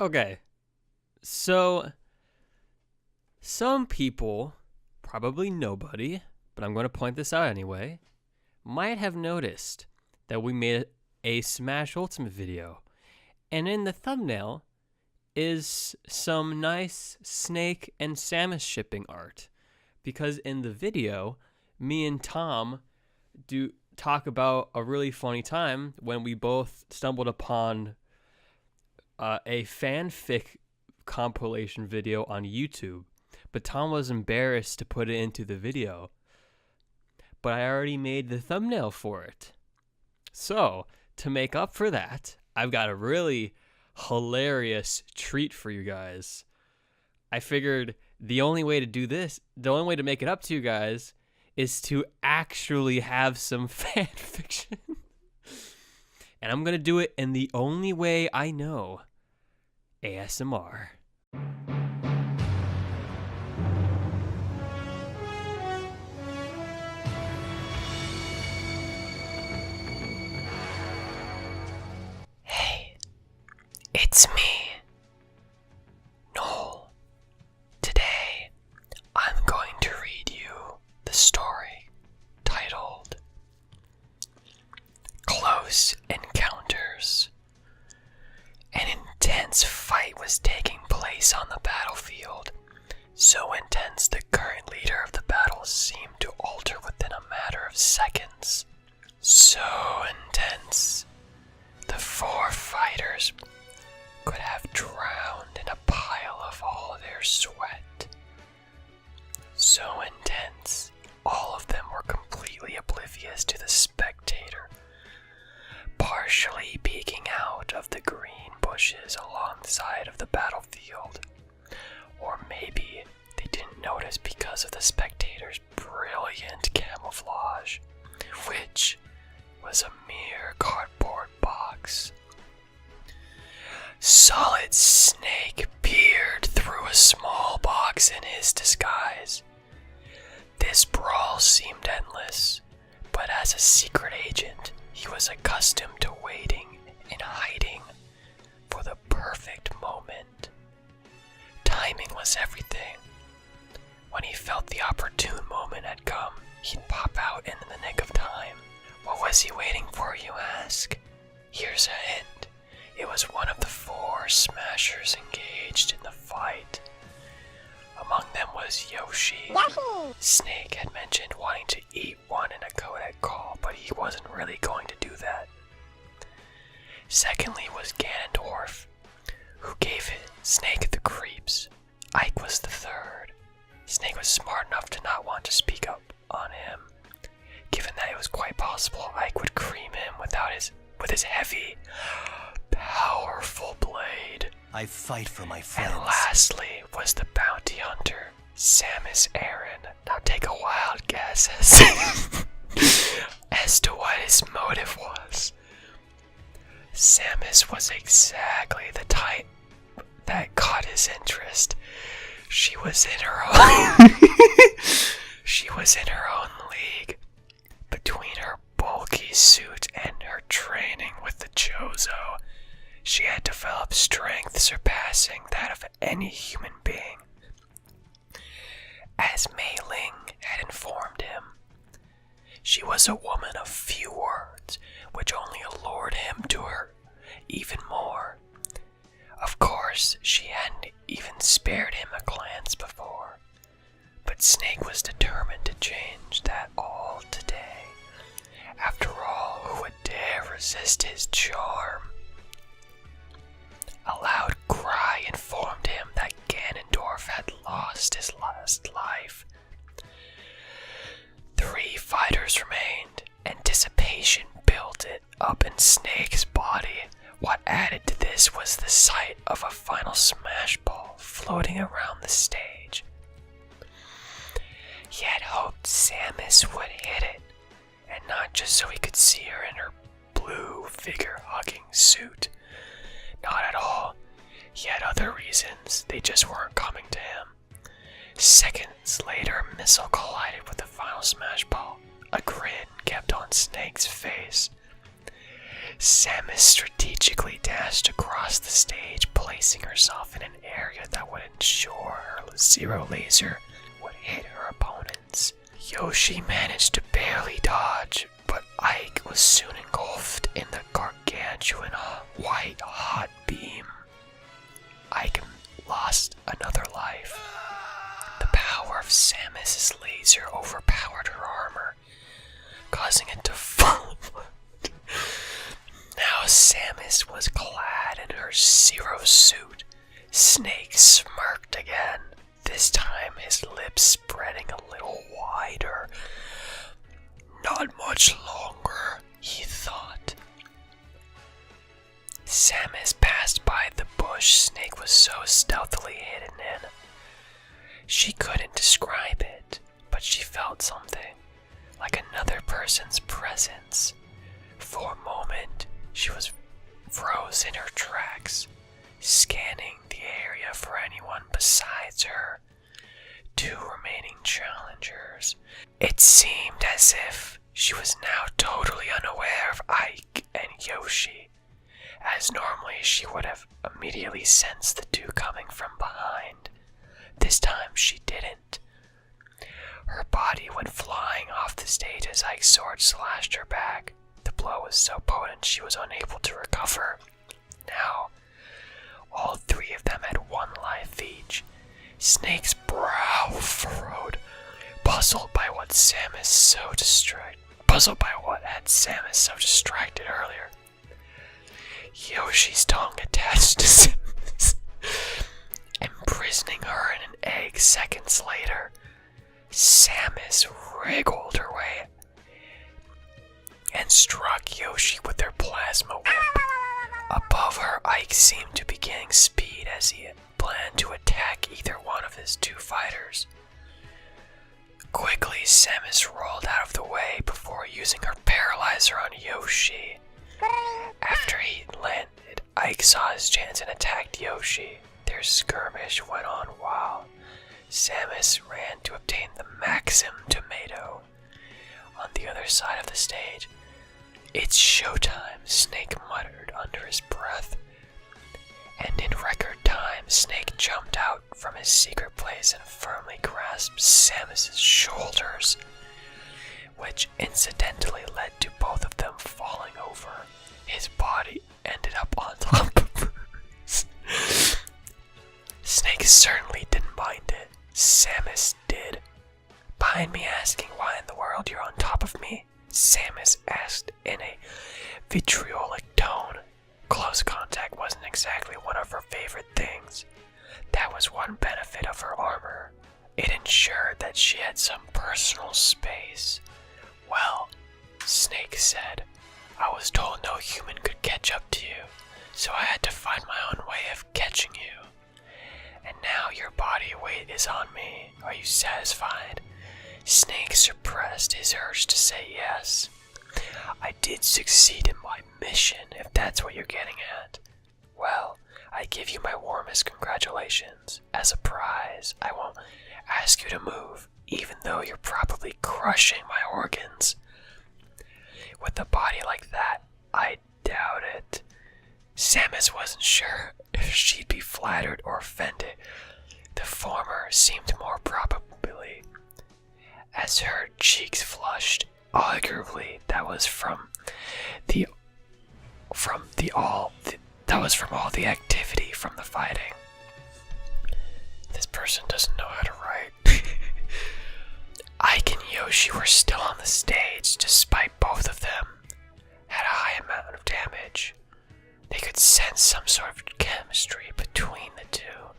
Okay, so some people, probably nobody, but I'm going to point this out anyway, might have noticed that we made a Smash Ultimate video. And in the thumbnail is some nice Snake and Samus shipping art. Because in the video, me and Tom do talk about a really funny time when we both stumbled upon a fanfic compilation video on YouTube. But Tom was embarrassed to put it into the video. But I already made the thumbnail for it. So, to make up for that, I've got a really hilarious treat for you guys. I figured the only way to make it up to you guys is to actually have some fan fiction. And I'm going to do it in the only way I know. ASMR. Hey, it's me, Noel. Today, I'm going to read you the story titled Close Encounters. An intense fight was taking place on the battlefield. So intense the current leader of the battle seemed to alter within a matter of seconds. So intense, the four fighters could have drowned in a pile of all their sweat. So intense, all of them were completely oblivious to the spectator, partially peeking out of the green bushes alongside of the battlefield. Or maybe they didn't notice because of the spectator's brilliant camouflage, which was a mere cardboard box. Solid Snake peered through a small box in his disguise. This brawl seemed endless, but as a secret agent, he was accustomed to waiting and hiding for the perfect moment. Timing was everything. When he felt the opportune moment had come, he'd pop out in the nick of time. What was he waiting for, you ask? Here's a hint. It was one of the four smashers engaged in the fight. Among them was Yoshi. Yahoo! Snake had mentioned wanting to eat one in a codec call, but he wasn't really going to do that. Secondly was Ganondorf, who gave it Snake the creeps. Ike was the third. Snake was smart enough to not want to speak up on him, given that it was quite possible Ike would cream him with his heavy, powerful blade. I fight for my friends. And lastly was the bounty hunter, Samus Aran. Now take a wild guess as to what his motive was. Samus was exactly the type that caught his interest. She was in her own league. Between her bulky suit and her training with the Chozo, she had developed strength surpassing that of any human being. As Mei Ling had informed him, she was a woman of few words, which only allured him to her even more. Of course, she hadn't even spared him a glance before, but Snake was determined to change that all today. After all, who would dare resist his charm? A loud cry informed him that Ganondorf had lost his last life. 3 fighters remained. Anticipation built it up in Snake's body. What added to this was the sight of a final smash ball floating around the stage. He had hoped Samus would hit it, and not just so he could see her in her blue figure-hugging suit. Not at all. He had other reasons, they just weren't coming to him. Seconds later, a missile collided with the final smash ball. A grin kept on Snake's face. Samus strategically dashed across the stage, placing herself in an area that would ensure her zero laser would hit her opponents. Yoshi managed to barely dodge, but Ike was soon engulfed in the gargantuan white hot beam. Ike lost another life. The power of Samus's laser overpowered her armor, causing it to fall apart. Now Samus was clad in her zero suit. Snake smirked again, this time his lips spreading a little wider. Not much longer, he thought. Samus passed by the bush Snake was so stealthily hidden in. She couldn't describe it, but she felt something, like another person's presence. For a moment, she was froze in her tracks, scanning the area for anyone besides her two remaining challengers. It seemed as if she was now totally unaware of Ike and Yoshi, as normally she would have immediately sensed the two coming from behind. This time she didn't. Her body went flying off the stage as Ike's sword slashed her back. The blow was so potent she was unable to recover. Now, all three of them had one life each. Snake's brow furrowed, puzzled by what had Samus so distracted earlier. Yoshi's tongue attached to Samus, imprisoning her in an egg seconds later. Samus wriggled her way and struck Yoshi with her plasma whip. Above her, Ike seemed to be gaining speed as he planned to attack either one of his two fighters. Quickly, Samus rolled out of the way before using her paralyzer on Yoshi. After he landed, Ike saw his chance and attacked Yoshi. Their skirmish went on while Samus ran to obtain the Maxim tomato. On the other side of the stage, "It's showtime," Snake muttered under his breath. And in record time, Snake jumped out from his secret place and firmly grasped Samus's shoulders, which incidentally led to both of them falling over. His body ended up on top of hers. Snake certainly didn't mind it. Samus did. "Mind me asking why in the world you're on top of me?" Samus asked in a vitriolic tone. Close contact wasn't exactly one of her favorite things. That was one benefit of her armor. It ensured that she had some personal space. "Well," Snake said, "I was told no human could catch up to you, so I had to find my own way of catching you. And now your body weight is on me. Are you satisfied?" Snake suppressed his urge to say yes. "I did succeed in my mission, if that's what you're getting at. Well, I give you my warmest congratulations. As a prize, I won't ask you to move, even though you're probably crushing my organs. With a body like that, I doubt it." Samus wasn't sure if she'd be flattered or offended. The former seemed more probably, as her cheeks flushed. Arguably, that was from all the activity from the fighting. This person doesn't know how to write. Ike and Yoshi were still on the stage, despite both of them had a high amount of damage. They could sense some sort of chemistry between the two.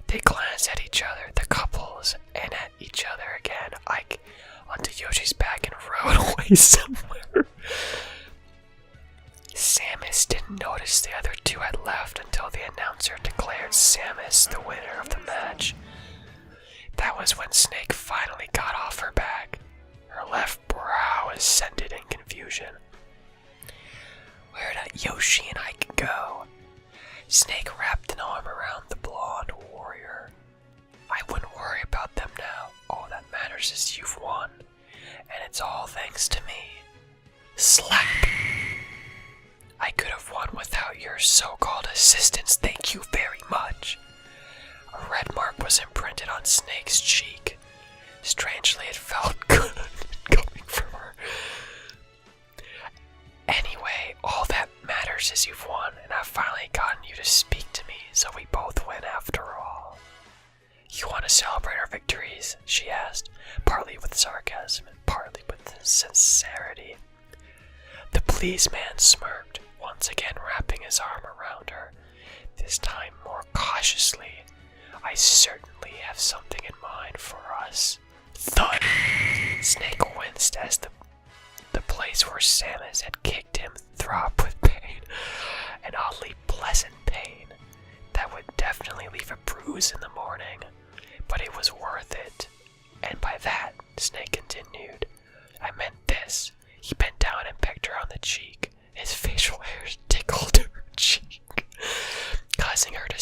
They glanced at each other, the couples, and at each other again. Ike onto Yoshi's back and rode away somewhere. Samus didn't notice the other two had left until the announcer declared Samus the winner of the match. That was when Snake finally got off her back. Her left brow ascended in confusion. Where did Yoshi and Ike go? Snake wrapped an arm around the blonde warrior. "I wouldn't worry about them now. All that matters is you've won, and it's all thanks to me." Slap! so we both win after all. You want to celebrate our victories? She asked, partly with sarcasm and partly with sincerity. The pleased man smirked, once again wrapping his arm around her, this time more cautiously. I certainly have something in mind for us. Thud! Snake winced as the place where Samus had kicked him throbbed with pain, an oddly pleasant pain that would definitely leave a bruise in the morning, but it was worth it. And by that, Snake continued, I meant this. He bent down and pecked her on the cheek. His facial hairs tickled her cheek, causing her to